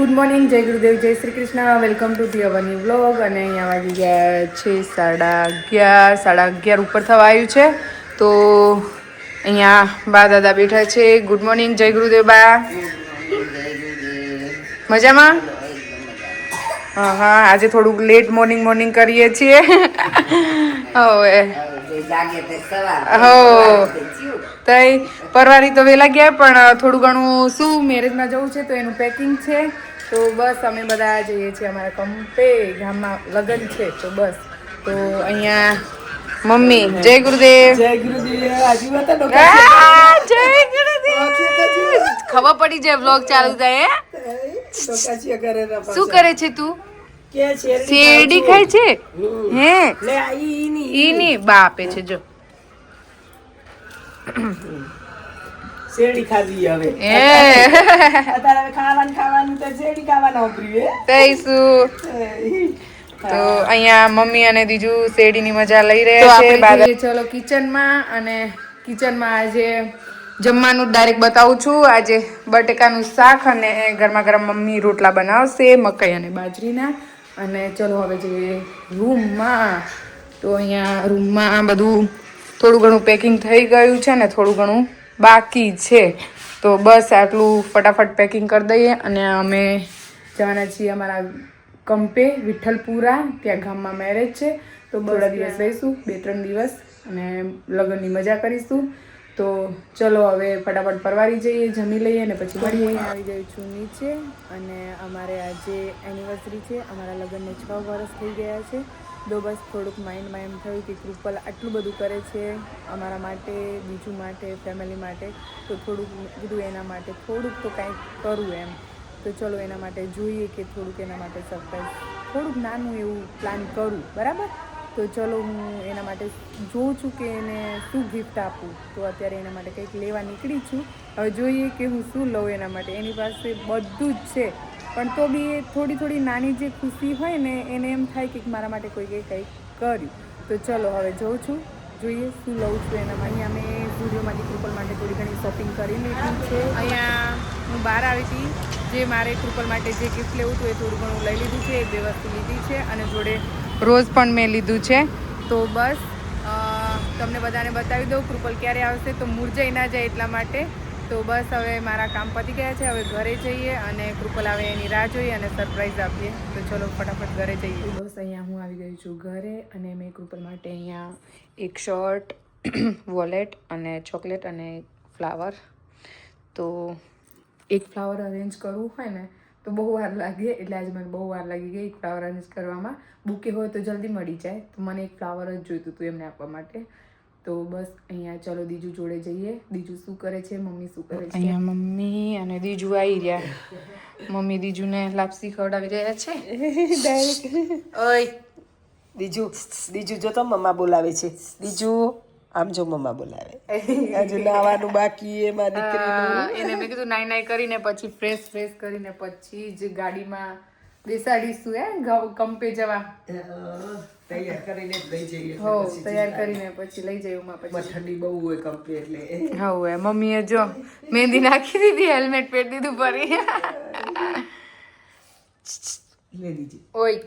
Good morning, જય ગુરુદેવ, જય Shri Krishna. Welcome to the અવરની વ્લોગ. અને અહીંયા વાગી ગયા છે 11:30 ઉપર થવા આવ્યું છે. તો અહીંયા બા દાદા બેઠા છે. ગુડ મોર્નિંગ, જય ગુરુદેવ બા. મજામાં? હા, આજે થોડુંક લેટ મોર્નિંગ કરીએ છીએ. હવે તઈ પરવારી તો વેલા ગયા, પણ થોડું ઘણું શું મેરેજમાં જવું છે તો એનું પેકિંગ છે. તો બસ અમે બધા જઈએ છીએ અમારા કંપે, ગામમાં લગ્ન છે. તો બસ તો અહીંયા મમ્મી જય ગુરુદેવ. જય ગુરુદેવ. ખબર પડી જાય વ્લોગ ચાલુ થાય. શું કરે છે તું? શેરડી ખાય છે? હે ઈ બા આપે છે જો. શેરડી ખાધી હવે. અત્યારે ખાવાનું તો શેરડી ખાવાના ઉભરી તઈશું. તો અહીંયા મમ્મી અને દીજુ શેરડીની મજા લઈ રહ્યા છે. ચલો કિચનમાં. અને કિચનમાં આજે જમવાનું ડાયરેક્ટ બતાવું છું. આજે બટેકાનું શાક અને ગરમા ગરમ મમ્મી રોટલા બનાવશે મકાઈ અને બાજરીના. અને ચલો હવે જઈએ રૂમમાં. તો અહીંયા રૂમમાં બધું થોડું ઘણું પેકિંગ થઈ ગયું છે ને થોડું ઘણું બાકી છે. તો બસ આટલું ફટાફટ પેકિંગ કરી દઈએ અને અમે જવાના છીએ અમારા કંપે વિઠ્ઠલપુરા. ત્યાં ગામમાં મેરેજ છે. તો થોડા દિવસ રહીશું, 2-3 દિવસ, અને લગ્નની મજા કરીશું. તો ચલો હવે ફટાફટ પરવારી જઈએ, જમી લઈએ અને પછી મળીએ. આવી ગઈ છું નીચે. અને અમારે આજે એનિવર્સરી છે. અમારા લગ્નને 6 વર્ષ થઈ ગયા છે. તો બસ થોડુંક માઇન્ડમાં એમ થયું કે કૃપલ આટલું બધું કરે છે અમારા માટે, બીજું માટે, ફેમિલી માટે. તો થોડુંક કીધું એના માટે થોડુંક તો કાંઈક કરું એમ. તો ચલો એના માટે જોઈએ કે થોડુંક એના માટે સરપ્રાઈઝ, થોડુંક નાનું એવું પ્લાન કરું. બરાબર? તો ચલો હું એના માટે જોઉં છું કે એને શું ગિફ્ટ આપું. તો અત્યારે એના માટે કંઈક લેવા નીકળી છું. હવે જોઈએ કે હું શું લઉં એના માટે. એની પાસે બધું જ છે, પણ તો બી એ થોડી નાની જે ખુશી હોય ને એને એમ થાય કે મારા માટે કોઈકે કંઈક કર્યું. તો ચલો હવે જોઉં છું, જોઈએ શું લઉં છું એનામાં. અહીંયા મેં સ્ટુડિયોમાંથી કૃપલ માટે થોડી ઘણી શોપિંગ કરી લીધી છે. અહીંયા હું બહાર આવી હતી, જે મારે કૃપલ માટે જે ગિફ્ટ લેવું હતું એ થોડું ઘણું લઈ લીધું છે. એ 2 વસ્તુ લીધી છે અને જોડે રોઝ પણ મેં લીધું છે. તો બસ તમને બધાને બતાવી દઉં કૃપલ ક્યારે આવશે તો મુરઝાઈ ના જાય એટલા માટે. તો બસ હવે મારા કામ પતી ગયા છે. હવે ઘરે જઈએ અને કૃપલ આવે એની રાહ જોઈએ અને સરપ્રાઈઝ આપીએ. તો ચલો ફટાફટ ઘરે જઈએ. બસ અહીંયા હું આવી ગઈ છું ઘરે. અને મેં કૃપલ માટે અહીંયા એક શર્ટ, વોલેટ અને ચોકલેટ અને ફ્લાવર. તો એક ફ્લાવર અરેન્જ કરવું હોય ને તો બહુ વાર લાગે, એટલે આજે મને બહુ વાર લાગી ગઈ એક ફ્લાવર અરેન્જ કરવામાં. બુકે હોય તો જલ્દી મળી જાય, તો મને એક ફ્લાવર જ જોઈતું હતું એમને આપવા માટે. તો બસ અહીંયા ચલો દીજુ જોડે જઈએ. દીજુ શું કરે છે, મમ્મી શું કરે છે. અહીંયા મમ્મી અને દીજુ આવી રહ્યા. મમ્મી દીજુને લાપસી ખવડાવી રહ્યા છે. ઓય દીજુ જો તો મમ્મા બોલાવે છે. દીજુ આમ જો મમ્મા બોલાવે. હજુ નાવાનું બાકી એમાં દીકરીનું. એને મેં કીધું નાઈ કરીને પછી ફ્રેશ કરીને પછી જ ગાડીમાં બેસાડીશું કંપે જવા. તૈયાર કરીને લઈ જઈએ. તૈયાર કરીને પછી લઈ જઈએ. પછી ઠંડી બહુ હોય કંપે એટલે. હવે મમ્મીએ જો મહેંદી નાખી દીધી, હેલ્મેટ પહેરી દીધું ફરી. લે દીજુ. ઓય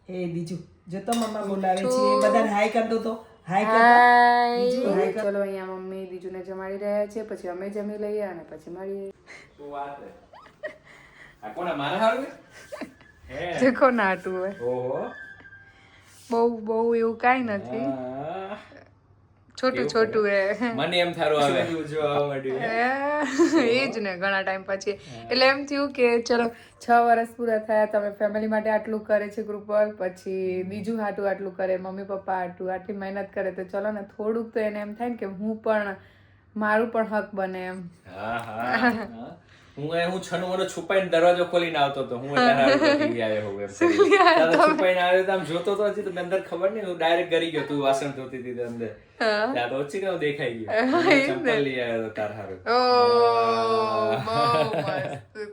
એ દીજુ જો તો મમ્મા બોલાવે છે. બધાને હાય કર દો તો. હાય. ચલો અહીંયા મમ્મી દીજુને જમાડી રહ્યા છે. પછી અમે જમી લઈએ અને પછી મળીએ. દેખો નાટું હોય. બહુ એવું કાંઈ નથી, છોટું હે. મને એમ થારું આવે એ જ ને ઘણા ટાઈમ પછી. એટલે એમ થયું કે ચલો 6 વર્ષ પૂરા થયા, તમે ફેમિલી માટે આટલું કરે છે કૃપલ, પછી બીજું આટલું કરે, મમ્મી પપ્પા આટલી મહેનત કરે. તો ચલો ને થોડુંક તો એને એમ થાય ને કે મારું પણ હક બને એમ. હું છનું વર્ષ છુપાઈને દરવાજો ખોલીને આવતો હતો. હું છુપાઈને આવ્યો તો આમ જોતો તો હજી તો અંદર ખબર નહીં, હું ડાયરેક્ટ ઘરી ગયો. તું વાસણ ધોતી હતી અંદર, ત્યાં તો ઓછી કેવું દેખાઈ ગયું. ચંપલ લઈ આવ્યો તાર હારું.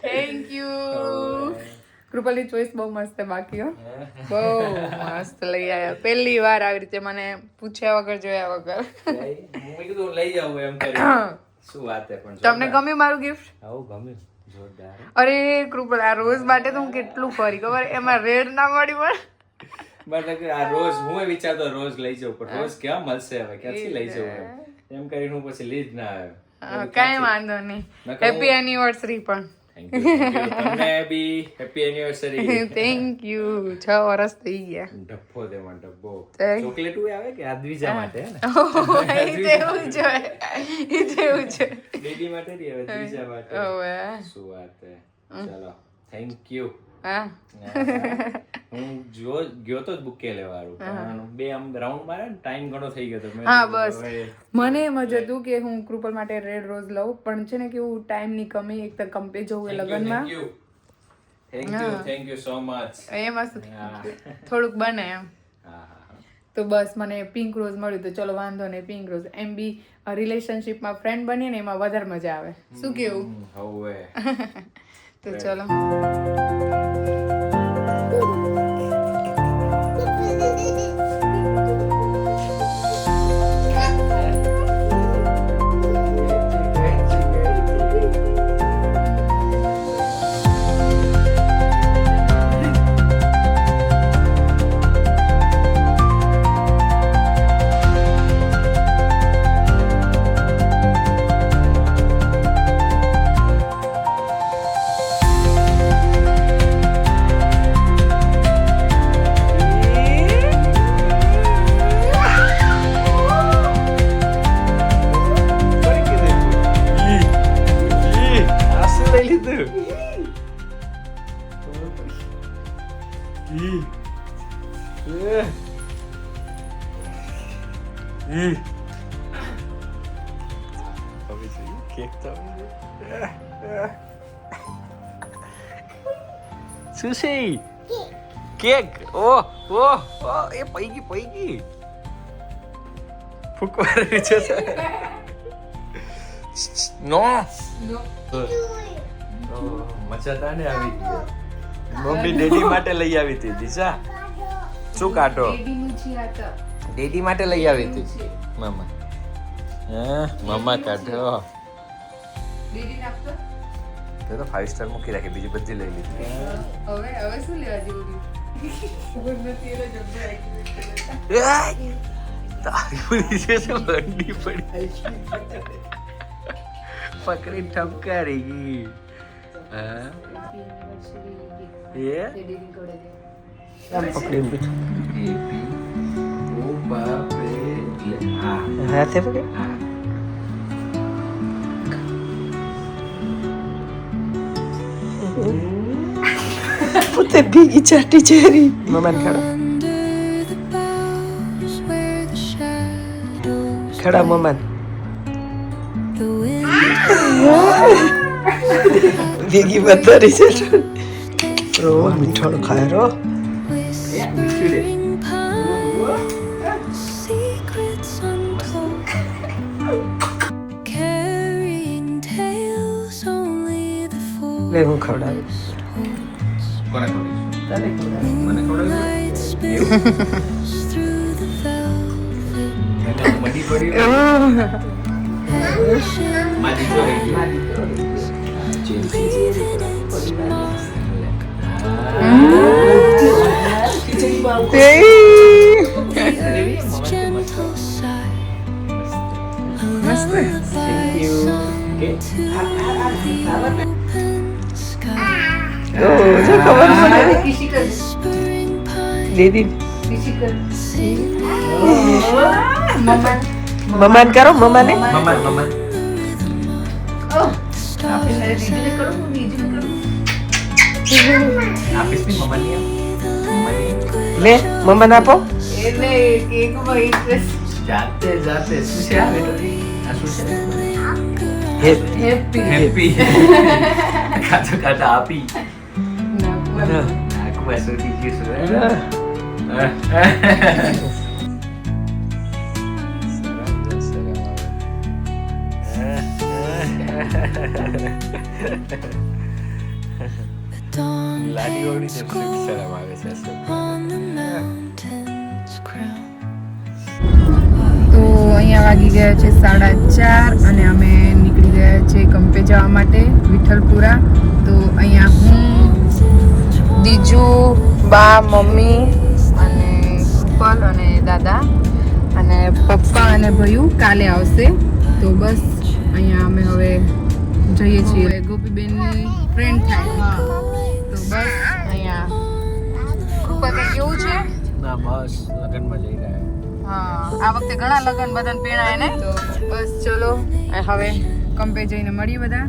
Thank you. કૃપલની ચોઈસ બહુ મસ્ત છે. બાકી બહુ મસ્ત લઈ આવ્યા. પહેલી વાર આવી રીતે મને પૂછ્યા વગર જોયા વગર. મેં કીધું લઈ જાવ એમ કરી. શું વાત છે. પણ તમને ગમ્યું મારું ગિફ્ટ? આવું ગમ્યું. જોરદાર. અરે કૃપલ આ રોઝ માટે તો હું કેટલું ફરી ખબર એમાં રેડ ના મળી પણ મતલબ કે આ રોજ હું વિચારતો રોજ લઈ જાઉં પણ રોજ ક્યાં મળશે હવે ક્યાંથી લઈ જવું એમ કરીને હું પછી લીધ ના આવ્યો. કઈ વાંધો નહીં. હેપી એનિવર્સરી પણ. Thank you. તમને બી હેપી એનિવર્સરી. Thank you. 6 વર્ષ થઈ ગયા. ડબ્બો દેવા ડબ્બો Thank- ચોકલેટ આવે કે આ દ્વિજા માટે હે ને ઈ તેવું છે ઈ તેવું છે બેબી માટે નહીં હવે દ્વિજા માટે. ઓવે શું વાત હે. ચલો થેન્ક યુ. હા હું ગયો તો જ બુકે લેવાનું પણ બે આમ રાઉન્ડ મારે ને ટાઈમ ઘણો થઈ ગયો તો મેં હા કીધું બસ હવે મને એમ જ હતું કે હું કૃપલ માટે રેડ રોઝ લઉં પણ છે ને કેવું ટાઈમ ની કમી એક તો કંપે જવું એ લગનમાં થેન્ક યુ સો મચ. એમાં શું થોડુંક બને એમ તો બસ મને પિંક રોઝ મળ્યું તો ચલો વાંધો નહીં પિંક રોઝ એમ બી રિલેશનશિપમાં ફ્રેન્ડ બનીએ ને એમાં વધારે મજા આવે શું કેવું હવે તો ચલો સુશી કેક ઓહ ઓહ એ પૈકી ફૂકવાની છે નો મચાતા ને આવી ગયો મમ્મી ડેડી માટે લઈ આવી હતી દિશા શું કાઢો ડેડી માટે લઈ આવી હતી મામા મામા કાઢો તો 5 સ્ટાર મૂકી રાખી બીજી બધી લઈ લીધી હવે શું લેવા જેવું તારી પૂરી છે બંડી પડી પકડી ઠપકારી ગઈ હા એ આમ પકડીને બેઠો. ઓ બાપ રે હા હાથે પકડી પોતે ભીગી ચાટી ચેરી મમ્માને ખડા મમ્માને ભીગી વધારી છે રો મીઠાણ ખાય રો લે હું ખવડાવીશ કોને ખવડાવીશ મને ખવડાવીશ મડી પડી મારી દીદી મમ્માને કરો મમ્માને મમ્મા આપીશ ની મમ્મા લે મમ્માને આપો એટલે કેકમાં ઇન્ટરેસ્ટ જાતે શું છે આ બેટો આ શું છે હેપી હેપી કાતા આપી નાક બસોટી ગયું લાડી ઓડી છે શરમ આવે છે તો અહીંયા વાગી ગયા છે 4:30 અને અમે નીકળી ગયા છે કંપે જવા માટે વિઠ્ઠલપુરા. તો અહીંયા હું, દીજુ, બા, મમ્મી અને કૃપલ અને દાદા અને પપ્પા અને ભયું કાલે આવશે. તો બસ અહીંયા અમે હવે જઈએ છીએ. ગોપીબેનની ફ્રેન્ડ થાય. તો બસ અહીંયા કૃપા કંઈ કેવું છે? ના બસ લગ્નમાં જઈ રહ્યા. હા, આ વખતે ઘણા લગ્ન બધાને પેણાય ને. તો બસ ચલો હવે કંપે જઈને મળીએ બધા.